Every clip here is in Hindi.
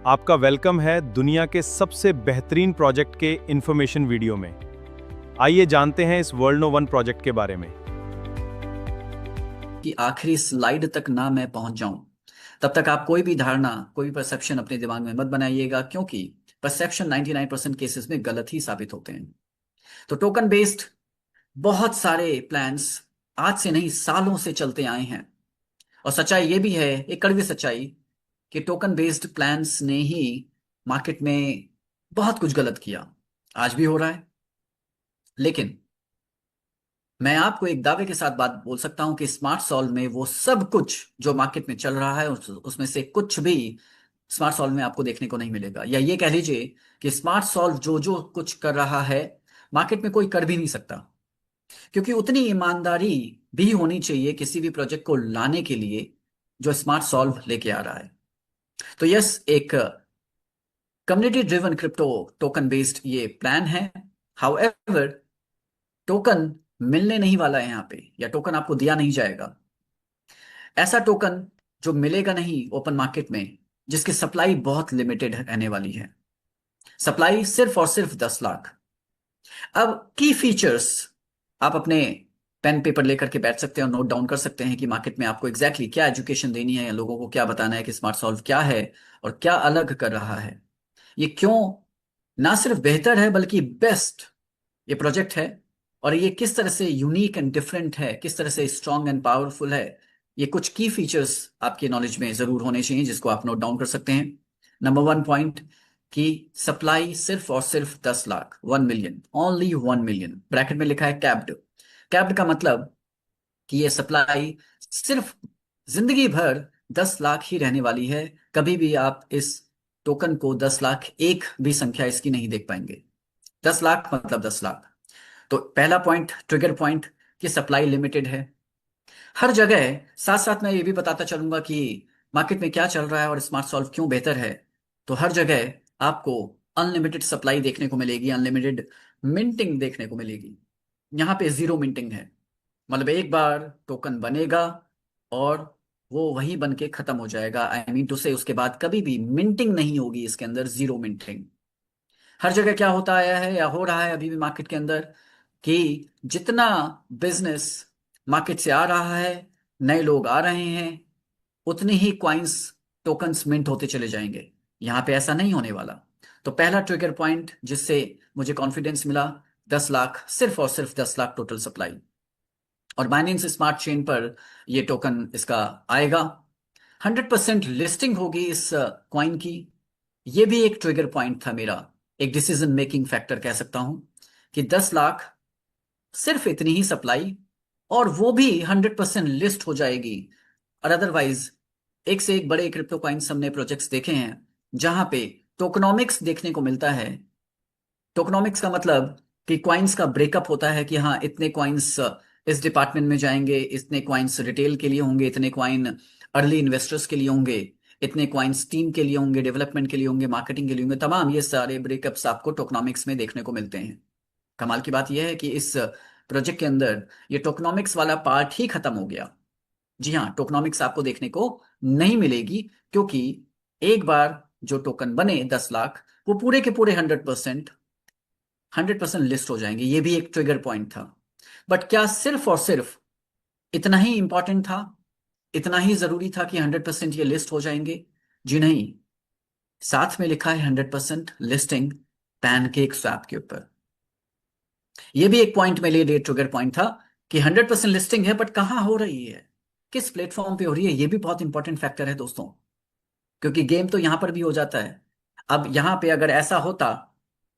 आपका वेलकम है दुनिया के सबसे बेहतरीन प्रोजेक्ट के इंफॉर्मेशन वीडियो में। आइए जानते हैं इस वर्ल्ड नो वन प्रोजेक्ट के बारे में। कि आखिरी स्लाइड तक ना मैं पहुंच जाऊं, तब तक आप कोई भी धारणा, कोई भी परसेप्शन अपने दिमाग में मत बनाइएगा, क्योंकि परसेप्शन 99% केसेस में गलत ही साबित होते हैं। तो टोकन बेस्ड बहुत सारे प्लान्स आज से नहीं सालों से चलते आए हैं। और सच्चाई ये भी है, एक कड़वी सच्चाई, कि टोकन बेस्ड प्लान्स ने ही मार्केट में बहुत कुछ गलत किया। आज भी हो रहा है। लेकिन मैं आपको एक दावे के साथ बात बोल सकता हूं कि स्मार्ट सॉल्व में वो सब कुछ जो मार्केट में चल रहा है उसमें से कुछ भी स्मार्ट सॉल्व में आपको देखने को नहीं मिलेगा। या ये कह लीजिए कि स्मार्ट सॉल्व जो जो कुछ कर रहा है मार्केट में कोई कर भी नहीं सकता, क्योंकि उतनी ईमानदारी भी होनी चाहिए किसी भी प्रोजेक्ट को लाने के लिए जो स्मार्ट सॉल्व लेके आ रहा है। तो यस, एक community driven crypto token based ये प्लान है। हाउएवर, टोकन मिलने नहीं वाला है यहाँ पे, या टोकन आपको दिया नहीं जाएगा। ऐसा टोकन जो मिलेगा नहीं ओपन मार्केट में, जिसकी सप्लाई बहुत लिमिटेड रहने वाली है। सप्लाई सिर्फ और सिर्फ 10 लाख। अब की फीचर्स आप अपने पेन पेपर लेकर के बैठ सकते हैं और नोट डाउन कर सकते हैं कि मार्केट में आपको एग्जैक्टली क्या एजुकेशन देनी है, या लोगों को क्या बताना है कि स्मार्ट सॉल्व क्या है और क्या अलग कर रहा है। ये क्यों ना सिर्फ बेहतर है बल्कि बेस्ट ये प्रोजेक्ट है, और ये किस तरह से यूनिक एंड डिफरेंट है, किस तरह से स्ट्रांग एंड पावरफुल है। ये कुछ की फीचर्स आपके नॉलेज में जरूर होने चाहिए जिसको आप नोट डाउन कर सकते हैं। नंबर 1 पॉइंट, कि सप्लाई सिर्फ और सिर्फ 10 lakh, 1 million, only 1 million. Bracket में लिखा है कैप्ड। कैप्ड का मतलब कि ये सप्लाई सिर्फ जिंदगी भर 10 लाख ही रहने वाली है। कभी भी आप इस टोकन को 10 लाख एक भी संख्या इसकी नहीं देख पाएंगे। 10 लाख मतलब 10 लाख। तो पहला पॉइंट, ट्रिगर पॉइंट, कि सप्लाई लिमिटेड है हर जगह। साथ साथ मैं ये भी बताता चलूंगा कि मार्केट में क्या चल रहा है और स्मार्ट सॉल्व क्यों बेहतर है। तो हर जगह आपको अनलिमिटेड सप्लाई देखने को मिलेगी, अनलिमिटेड मिंटिंग देखने को मिलेगी। यहाँ पे जीरो मिंटिंग है, मतलब एक बार टोकन बनेगा और वो वही बन के खत्म हो जाएगा। आई मीन टू से उसके बाद कभी भी मिंटिंग नहीं होगी इसके अंदर, जीरो मिंटिंग। हर जगह क्या होता आया है या हो रहा है अभी भी मार्केट के अंदर, कि जितना बिजनेस मार्केट से आ रहा है, नए लोग आ रहे हैं, उतने ही क्वाइंस, टोकन्स मिंट होते चले जाएंगे। यहां पे ऐसा नहीं होने वाला। तो पहला ट्रिगर पॉइंट जिससे मुझे कॉन्फिडेंस मिला, 10 लाख, सिर्फ और सिर्फ 10 लाख टोटल सप्लाई। और बाइनेंस स्मार्ट चेन पर ये टोकन इसका आएगा। 100% लिस्टिंग होगी इस कॉइन की। ये भी एक ट्रिगर पॉइंट था मेरा, एक डिसीजन मेकिंग फैक्टर कह सकता हूं, कि 10 लाख, सिर्फ इतनी ही सप्लाई, और वो भी 100% लिस्ट हो जाएगी। और अदरवाइज एक से एक बड़े क्रिप्टो कॉइन्स हमने प्रोजेक्ट्स देखे हैं जहां पे टोकनॉमिक्स देखने को मिलता है। टोकनॉमिक्स का मतलब कि कॉइन्स का ब्रेकअप होता है, कि हाँ इतने कॉइन्स इस डिपार्टमेंट में जाएंगे, इतने कॉइन्स रिटेल के लिए होंगे, इतने कॉइन अर्ली इन्वेस्टर्स के लिए होंगे, इतने कॉइन्स टीम के लिए होंगे, डेवलपमेंट के लिए होंगे, मार्केटिंग के लिए होंगे। तमाम ये सारे ब्रेकअप्स आपको टोकनॉमिक्स में देखने को मिलते हैं। कमाल की बात यह है कि इस प्रोजेक्ट के अंदर ये टोकनॉमिक्स वाला पार्ट ही खत्म हो गया। जी हाँ, टोकनॉमिक्स आपको देखने को नहीं मिलेगी, क्योंकि एक बार जो टोकन बने 10 लाख, वो पूरे के पूरे 100% लिस्ट हो जाएंगे। ये भी एक ट्रिगर पॉइंट था। बट क्या सिर्फ और सिर्फ इतना ही इंपॉर्टेंट था, इतना ही जरूरी था कि 100% ये लिस्ट हो जाएंगे? जी नहीं। साथ में लिखा है 100% लिस्टिंग पैनकेक स्वैप के ऊपर। ये भी एक पॉइंट मेरे लिए ट्रिगर पॉइंट था, कि 100% लिस्टिंग है, बट कहां हो रही है, किस प्लेटफॉर्म पे हो रही है। ये भी बहुत इंपॉर्टेंट फैक्टर है दोस्तों, क्योंकि गेम तो यहां पर भी हो जाता है। अब यहां पे अगर ऐसा होता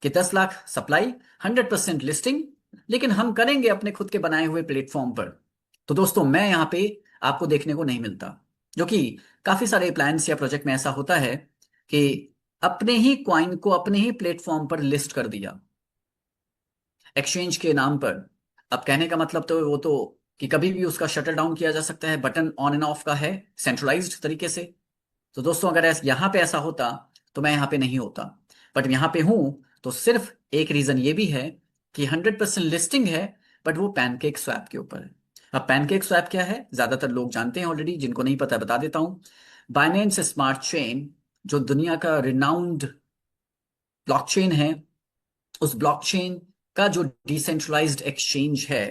कि 10 लाख सप्लाई, 100% लिस्टिंग, लेकिन हम करेंगे अपने खुद के बनाए हुए प्लेटफॉर्म पर, तो दोस्तों मैं यहां पे आपको देखने को नहीं मिलता। जो कि काफी सारे प्लान्स या प्रोजेक्ट में ऐसा होता है कि अपने ही क्वाइन को अपने ही प्लेटफॉर्म पर लिस्ट कर दिया एक्सचेंज के नाम पर। अब कहने का मतलब तो वो तो, कि कभी भी उसका शटर डाउन किया जा सकता है, बटन ऑन एंड ऑफ का है सेंट्रलाइज्ड तरीके से। तो दोस्तों अगर यहां पे ऐसा होता तो मैं यहां पे नहीं होता, बट यहां पे हूं। तो सिर्फ एक रीजन ये भी है कि 100% लिस्टिंग है, बट वो पैनकेक स्वैप के ऊपर है। अब पैनकेक स्वैप क्या है ज्यादातर लोग जानते हैं ऑलरेडी, जिनको नहीं पता बता देता हूं। बाइनेंस स्मार्ट चेन जो दुनिया का रिनाउंड ब्लॉकचेन है, उस ब्लॉकचेन का जो डिसेंट्रलाइज्ड एक्सचेंज है,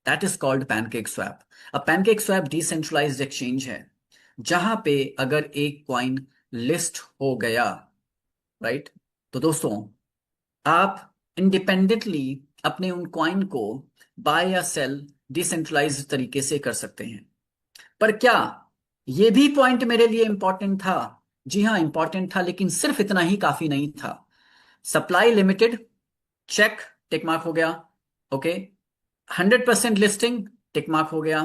that is called pancake swap. अब पैनकेक स्वैप डिसेंट्रलाइज्ड एक्सचेंज है जहां पे अगर एक कॉइन लिस्ट हो गया, राइट, तो दोस्तों आप इंडिपेंडेंटली अपने उन कॉइन को बाय या सेल डिसेंट्रलाइज्ड तरीके से कर सकते हैं। पर क्या ये भी पॉइंट मेरे लिए इंपॉर्टेंट था? जी हाँ, इंपॉर्टेंट था, लेकिन सिर्फ इतना ही काफी नहीं था। Supply limited, check, tick mark हो गया। ओके, 100% लिस्टिंग, टिक मार्क हो गया।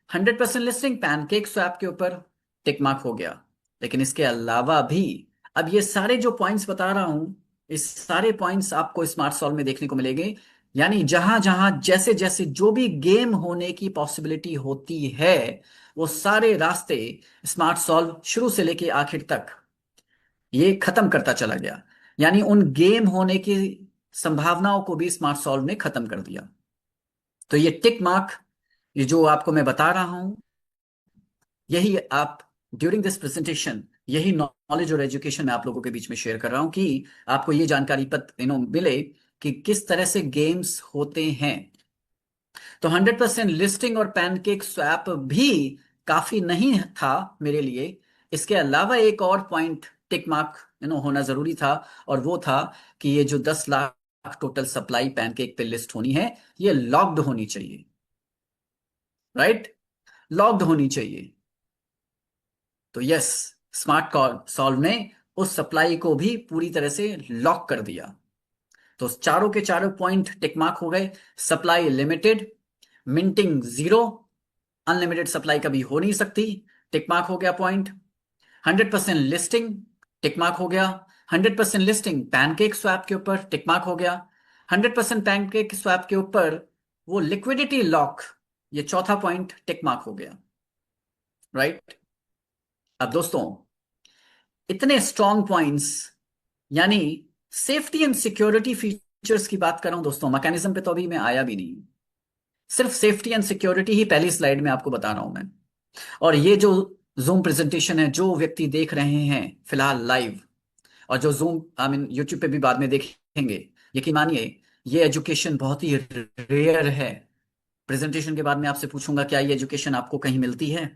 100% लिस्टिंग पैनकेक स्वैप के ऊपर, टिक मार्क हो गया। लेकिन इसके अलावा भी अब ये सारे जो पॉइंट्स बता रहा हूं, इस सारे पॉइंट्स आपको स्मार्ट सॉल्व में देखने को मिलेंगे। यानी जहां जहां जैसे जैसे जो भी गेम होने की पॉसिबिलिटी होती है, वो सारे रास्ते स्मार्ट सॉल्व शुरू से लेके आखिर तक ये खत्म करता चला गया। यानी उन गेम होने की संभावनाओं को भी स्मार्ट सॉल्व ने खत्म कर दिया। तो ये टिक मार्क, ये जो आपको मैं बता रहा हूं, यही आप ड्यूरिंग दिस प्रेजेंटेशन, यही नॉलेज और एजुकेशन मैं आप लोगों के बीच में शेयर कर रहा हूं कि आपको ये जानकारी मिले कि किस तरह से गेम्स होते हैं। तो 100% लिस्टिंग और पैनकेक स्वैप भी काफी नहीं था मेरे लिए। इसके अलावा एक और पॉइंट टिक मार्क होना जरूरी था, और वो था कि ये जो 10 लाख टोटल सप्लाई पैनकेक पे लिस्ट होनी है, ये लॉक्ड होनी चाहिए, राइट, लॉक्ड होनी चाहिए। तो यस, स्मार्ट सॉल्व ने उस सप्लाई को भी पूरी तरह से लॉक कर दिया। तो चारों के चारों पॉइंट टिक मार्क हो गए। Supply limited, minting zero, unlimited supply कभी हो नहीं सकती, टिक मार्क हो गया पॉइंट। 100% लिस्टिंग, टिक मार्क हो गया। 100% लिस्टिंग पैनकेक स्वैप के ऊपर, टिक मार्क हो गया। 100% पैनकेक स्वैप के ऊपर वो लिक्विडिटी लॉक, ये चौथा पॉइंट टिक मार्क हो गया, राइट। अब दोस्तों, इतने स्ट्रॉन्ग पॉइंट्स, यानी सेफ्टी एंड सिक्योरिटी फीचर्स की बात कर रहा हूं दोस्तों, मैकेनिज्म पे तो अभी मैं आया भी नहीं, सिर्फ सेफ्टी एंड सिक्योरिटी ही पहली स्लाइड में आपको बता रहा हूं मैं। और ये जो जूम प्रेजेंटेशन है, जो व्यक्ति देख रहे हैं फिलहाल लाइव, और जो जूम आई मीन यूट्यूब पे भी बाद में देखेंगे, यकीन मानिए ये एजुकेशन बहुत ही रेयर है। प्रेजेंटेशन के बाद मैं आपसे पूछूंगा क्या ये एजुकेशन आपको कहीं मिलती है?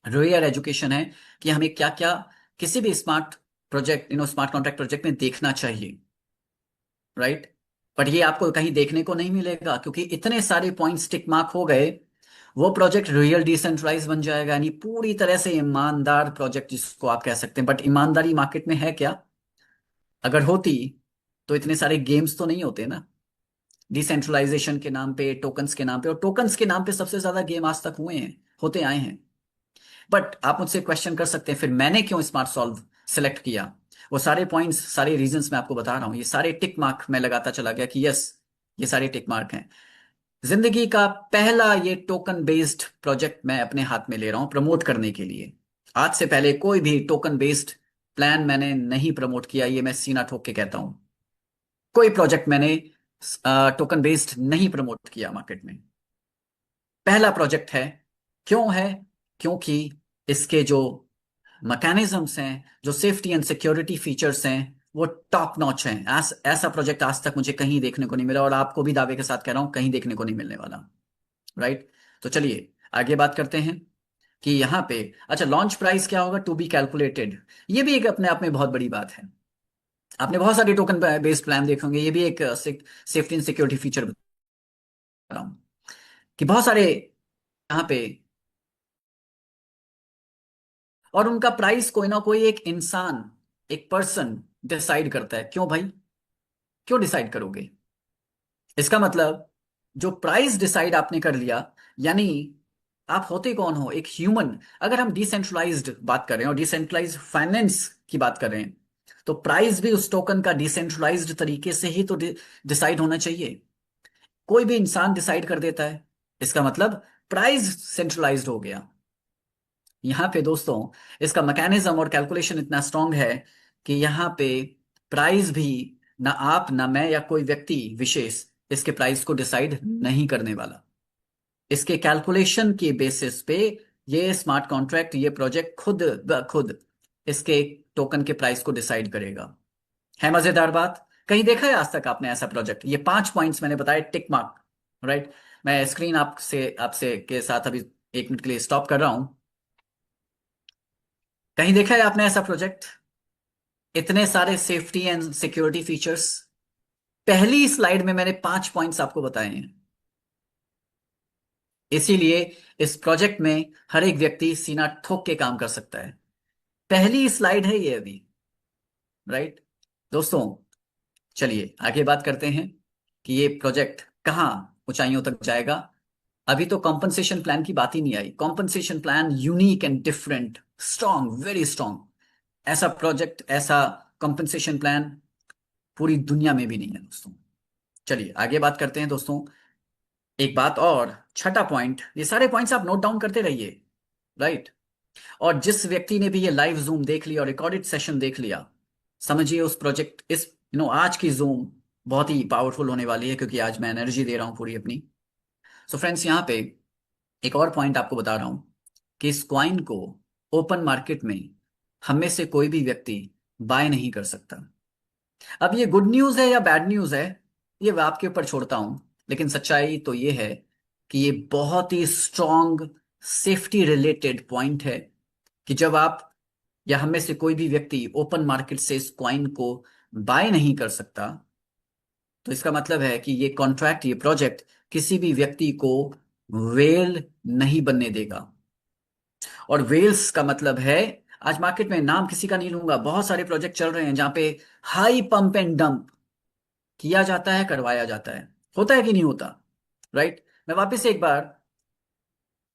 रेयर एजुकेशन है कि हमें क्या क्या किसी भी smart project, smart contract project में देखना चाहिए, राइट। बट ये आपको कहीं देखने को नहीं मिलेगा, क्योंकि इतने सारे पॉइंट्स टिक मार्क हो गए, वो प्रोजेक्ट रियल डिसेंट्रलाइज बन जाएगा, यानी पूरी तरह से ईमानदार प्रोजेक्ट जिसको आप कह सकते हैं। बट ईमानदारी मार्केट में है क्या? अगर होती तो इतने सारे गेम्स तो नहीं होते ना, डिसेंट्रलाइजेशन के नाम पे, टोकन्स के नाम पे। और टोकन्स के नाम पे सबसे ज्यादा गेम आज तक हुए हैं, होते आए हैं। बट आप मुझसे क्वेश्चन कर सकते हैं फिर मैंने क्यों स्मार्ट सॉल्व सेलेक्ट किया? वो सारे पॉइंट्स, सारे रीजंस मैं आपको बता रहा हूं। ये सारे टिक मार्क मैं लगाता चला गया कि यस, ये सारे टिक मार्क हैं। जिंदगी का पहला ये टोकन बेस्ड प्रोजेक्ट मैं अपने हाथ में ले रहा हूं प्रमोट करने के लिए। आज से पहले कोई भी टोकन बेस्ड प्लान मैंने नहीं प्रमोट किया, ये मैं सीना ठोक के कहता हूं। कोई प्रोजेक्ट मैंने टोकन बेस्ड नहीं प्रमोट किया मार्केट में, पहला प्रोजेक्ट है। क्यों है? क्योंकि इसके जो मैकेनिज्म्स हैं, जो सेफ्टी एंड सिक्योरिटी फीचर्स हैं, वो टॉप नॉच हैं। ऐसा प्रोजेक्ट आज तक मुझे कहीं देखने को नहीं मिला, और आपको भी दावे के साथ कह रहा हूं कहीं देखने को नहीं मिलने वाला, राइट। तो चलिए आगे बात करते हैं कि यहाँ पे अच्छा लॉन्च प्राइस क्या होगा, टू बी कैलकुलेटेड। ये भी एक अपने आप में बहुत बड़ी बात है। आपने बहुत सारे टोकन बेस्ड प्लान देखे होंगे, ये भी एक सेफ्टी एंड सिक्योरिटी फीचर बता रहा हूं कि बहुत सारे यहाँ पे, और उनका प्राइस कोई ना कोई एक इंसान, एक पर्सन डिसाइड करता है। क्यों भाई, क्यों डिसाइड करोगे? इसका मतलब जो प्राइस डिसाइड आपने कर लिया, यानी आप होते कौन हो? एक ह्यूमन। अगर हम डिसेंट्रलाइज्ड बात कर रहे हैं और डिसेंट्रलाइज्ड फाइनेंस की बात कर रहे हैं, तो प्राइस भी उस टोकन का डिसेंट्रलाइज्ड तरीके से ही तो डिसाइड होना चाहिए। कोई भी इंसान डिसाइड कर देता है, इसका मतलब प्राइस सेंट्रलाइज्ड हो गया। यहाँ पे दोस्तों इसका मैकेनिज्म और कैलकुलेशन इतना स्ट्रांग है कि यहाँ पे प्राइस भी ना आप ना मैं या कोई व्यक्ति विशेष इसके प्राइस को डिसाइड नहीं करने वाला। इसके कैलकुलेशन के बेसिस पे ये स्मार्ट कॉन्ट्रैक्ट, ये प्रोजेक्ट खुद ब खुद इसके टोकन के प्राइस को डिसाइड करेगा। है मजेदार बात? कहीं देखा है आज तक आपने ऐसा प्रोजेक्ट? ये 5 पॉइंट्स मैंने बताए, टिक मार्क, राइट। मैं स्क्रीन आपसे आपसे के साथ अभी 1 मिनट के लिए स्टॉप कर रहा हूं। कहीं देखा है आपने ऐसा प्रोजेक्ट? इतने सारे सेफ्टी एंड सिक्योरिटी फीचर्स, पहली स्लाइड में मैंने 5 पॉइंट्स आपको बताए हैं। इसीलिए इस प्रोजेक्ट में हर एक व्यक्ति सीना ठोक के काम कर सकता है। पहली स्लाइड है ये अभी, राइट। दोस्तों चलिए आगे बात करते हैं कि ये प्रोजेक्ट कहाँ ऊंचाइयों तक जाएगा। अभी तो कॉम्पनसेशन प्लान की बात ही नहीं आई। Compensation plan unique and different, strong, very strong. ऐसा प्रोजेक्ट, ऐसा कॉम्पनसेशन प्लान पूरी दुनिया में भी नहीं है दोस्तों। चलिए आगे बात करते हैं दोस्तों। एक बात और, छठा पॉइंट, ये सारे पॉइंट्स आप नोट डाउन करते रहिए, राइट। और जिस व्यक्ति ने भी ये लाइव जूम देख लिया और रिकॉर्डेड सेशन देख लिया, समझिए उस प्रोजेक्ट, इस आज की जूम बहुत ही पावरफुल होने वाली है, क्योंकि आज मैं एनर्जी दे रहा हूं पूरी अपनी। सो फ्रेंड्स, यहाँ पे एक और पॉइंट आपको बता रहा हूं कि इस कॉइन को ओपन मार्केट में हम में से कोई भी व्यक्ति बाय नहीं कर सकता। अब ये गुड न्यूज है या बैड न्यूज है, ये मैं आपके ऊपर छोड़ता हूं, लेकिन सच्चाई तो ये है कि ये बहुत ही स्ट्रॉन्ग सेफ्टी रिलेटेड पॉइंट है कि जब आप या हम में से कोई भी व्यक्ति ओपन मार्केट से इस कॉइन को बाय नहीं कर सकता, तो इसका मतलब है कि ये कॉन्ट्रैक्ट, ये प्रोजेक्ट किसी भी व्यक्ति को वेल नहीं बनने देगा। और वेल्स का मतलब है, आज मार्केट में नाम किसी का नहीं लूंगा, बहुत सारे प्रोजेक्ट चल रहे हैं जहां पे हाई पंप एंड डंप किया जाता है, करवाया जाता है। होता है कि नहीं होता, राइट। मैं वापस से एक बार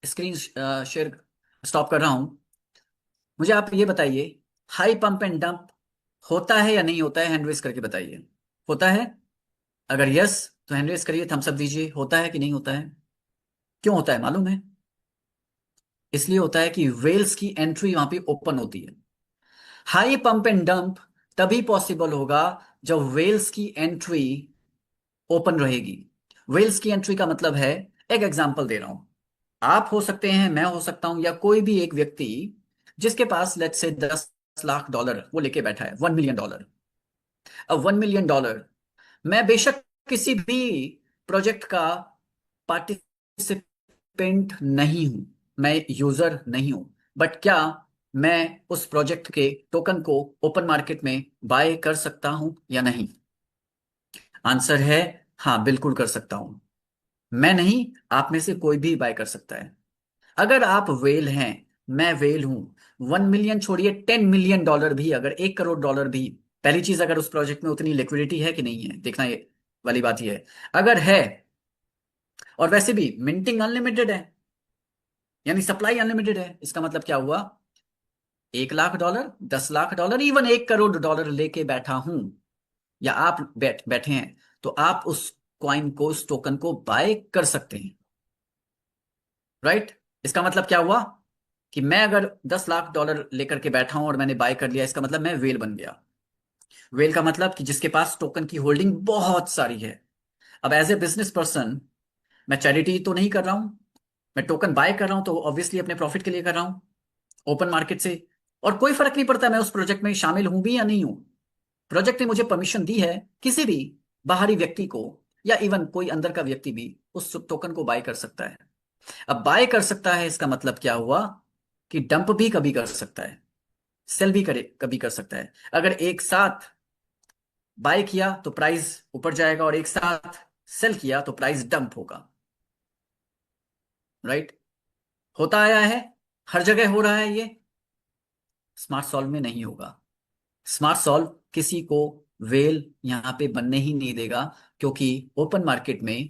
स्क्रीन शेयर स्टॉप कर रहा हूं। मुझे आप ये बताइए, हाई पंप एंड डंप होता है या नहीं होता है? हैंड रेज करके बताइए। होता है? अगर यस तो हैंड रेज करिए, थम्स अप दीजिए। होता है कि नहीं होता है? क्यों होता है मालूम है? इसलिए होता है कि वेल्स की एंट्री वहां पे ओपन होती है। हाई पंप एंड डंप तभी पॉसिबल होगा जब वेल्स की एंट्री ओपन रहेगी। वेल्स की एंट्री का मतलब है, एक एग्जांपल दे रहा हूं, आप हो सकते हैं, मैं हो सकता हूं, या कोई भी एक व्यक्ति जिसके पास लेट्स से $10 लाख वो लेके बैठा है, $1 मिलियन। अब $1 मिलियन, मैं बेशक किसी भी प्रोजेक्ट का पार्टिसिपेंट नहीं हूं, मैं यूजर नहीं हूं, बट क्या मैं उस प्रोजेक्ट के टोकन को ओपन मार्केट में बाय कर सकता हूं या नहीं? आंसर है हाँ, बिल्कुल कर सकता हूं। मैं नहीं, आप में से कोई भी बाय कर सकता है। अगर आप वेल हैं, मैं वेल हूं, 1 मिलियन छोड़िए, $10 मिलियन भी, अगर $1 करोड़ भी, पहली चीज अगर उस प्रोजेक्ट में उतनी लिक्विडिटी है कि नहीं है, देखना ये वाली बात ही है। अगर है, और वैसे भी मिंटिंग अनलिमिटेड है, यानी सप्लाई अनलिमिटेड है, इसका मतलब क्या हुआ? $1 लाख, $10 लाख, इवन $1 करोड़ लेके बैठा हूं, या आप बैठे हैं, तो आप उस कॉइन को, उस टोकन को बाय कर सकते हैं, राइट। इसका मतलब क्या हुआ कि मैं अगर $10 लाख लेकर के बैठा हूं और मैंने बाय कर लिया, इसका मतलब मैं वेल बन गया। वेल का मतलब कि जिसके पास टोकन की होल्डिंग बहुत सारी है। अब एज ए बिजनेस पर्सन, मैं चैरिटी तो नहीं कर रहा हूं, मैं टोकन बाय कर रहा हूं तो ऑब्वियसली अपने प्रॉफिट के लिए कर रहा हूं ओपन मार्केट से। और कोई फर्क नहीं पड़ता मैं उस प्रोजेक्ट में शामिल हूं भी या नहीं हूं, प्रोजेक्ट ने मुझे परमिशन दी है, किसी भी बाहरी व्यक्ति को या इवन कोई अंदर का व्यक्ति भी उस टोकन को बाय कर सकता है। अब बाय कर सकता है, इसका मतलब क्या हुआ कि डंप भी कभी कर सकता है, सेल भी करे कभी कर सकता है। अगर एक साथ बाय किया तो प्राइस ऊपर जाएगा, और एक साथ सेल किया तो प्राइस डंप होगा, राइट। होता आया है, हर जगह हो रहा है ये। स्मार्ट सॉल्व में नहीं होगा। स्मार्ट सॉल्व किसी को वेल यहां पे बनने ही नहीं देगा, क्योंकि ओपन मार्केट में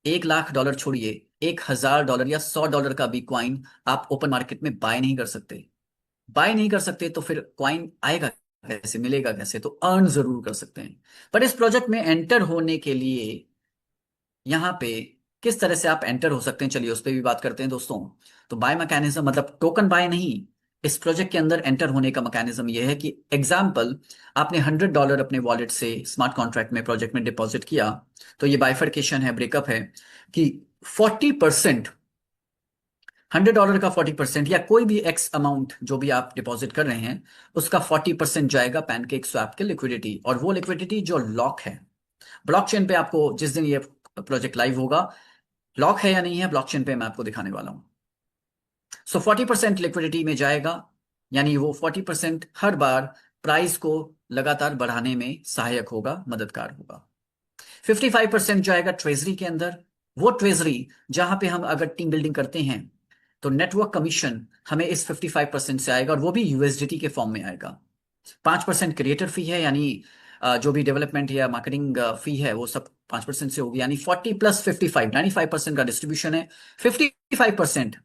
$1 लाख छोड़िए, $1,000 या $100 का भी क्वाइन आप ओपन मार्केट में बाय नहीं कर सकते। बाय नहीं कर सकते तो फिर क्वाइन आएगा कैसे, मिलेगा कैसे? तो अर्न जरूर कर सकते हैं, पर इस प्रोजेक्ट में एंटर होने के लिए यहाँ पे किस तरह से आप एंटर हो सकते हैं, चलिए उस पर भी बात करते हैं दोस्तों। तो बाय मैकेनिज्म मतलब टोकन बाय नहीं, इस प्रोजेक्ट के अंदर एंटर होने का मैकेनिज्म यह है कि एग्जाम्पल, आपने $100 अपने वॉलेट से स्मार्ट कॉन्ट्रैक्ट में, प्रोजेक्ट में डिपॉजिट किया, तो ये बाइफर्केशन है, ब्रेकअप है कि 40% $100 का 40% या कोई भी एक्स अमाउंट जो भी आप डिपॉजिट कर रहे हैं उसका 40% जाएगा पैनकेक स्वैप के लिक्विडिटी, और वो लिक्विडिटी जो लॉक है ब्लॉकचेन पे। आपको जिस दिन ये प्रोजेक्ट लाइव होगा, लॉक है या नहीं है ब्लॉकचेन पे मैं आपको दिखाने वाला हूं। सो 40% लिक्विडिटी में जाएगा, यानी वो 40% हर बार प्राइस को लगातार बढ़ाने में सहायक होगा, मददगार होगा। 55% जाएगा ट्रेजरी के अंदर, वो ट्रेजरी जहां पे हम अगर टीम बिल्डिंग करते हैं तो नेटवर्क कमीशन हमें इस 55% से आएगा, और वो भी यूएसडीटी के फॉर्म में आएगा। 5% क्रिएटर फी है, यानी जो भी डेवलपमेंट या मार्केटिंग फी है वो सब 5% से होगी, यानी 40 + 55 95% का डिस्ट्रीब्यूशन है। 55%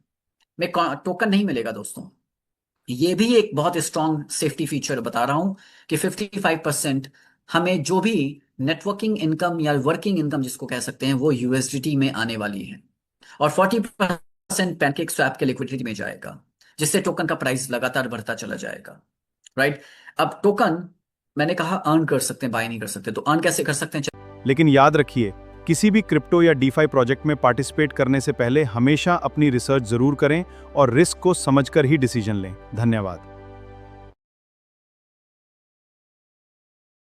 में टोकन नहीं मिलेगा दोस्तों। ये भी एक बहुत स्ट्रॉन्ग सेफ्टी फीचर बता रहा हूं कि 55% हमें जो भी नेटवर्किंग इनकम या वर्किंग इनकम जिसको कह सकते हैं वो यूएसडीटी में आने वाली है, और 40% पैनकेक स्वैप के लिक्विडिटी में जाएगा, जिससे टोकन का प्राइस लगातार बढ़ता चला जाएगा। राइट। अब टोकन मैंने कहा अर्न कर सकते हैं, बाय नहीं कर सकते, तो अर्न कैसे कर सकते हैं? लेकिन याद रखिए, किसी भी क्रिप्टो या डीफाई प्रोजेक्ट में पार्टिसिपेट करने से पहले हमेशा अपनी रिसर्च जरूर करें और रिस्क को समझकर ही डिसीजन लें। धन्यवाद।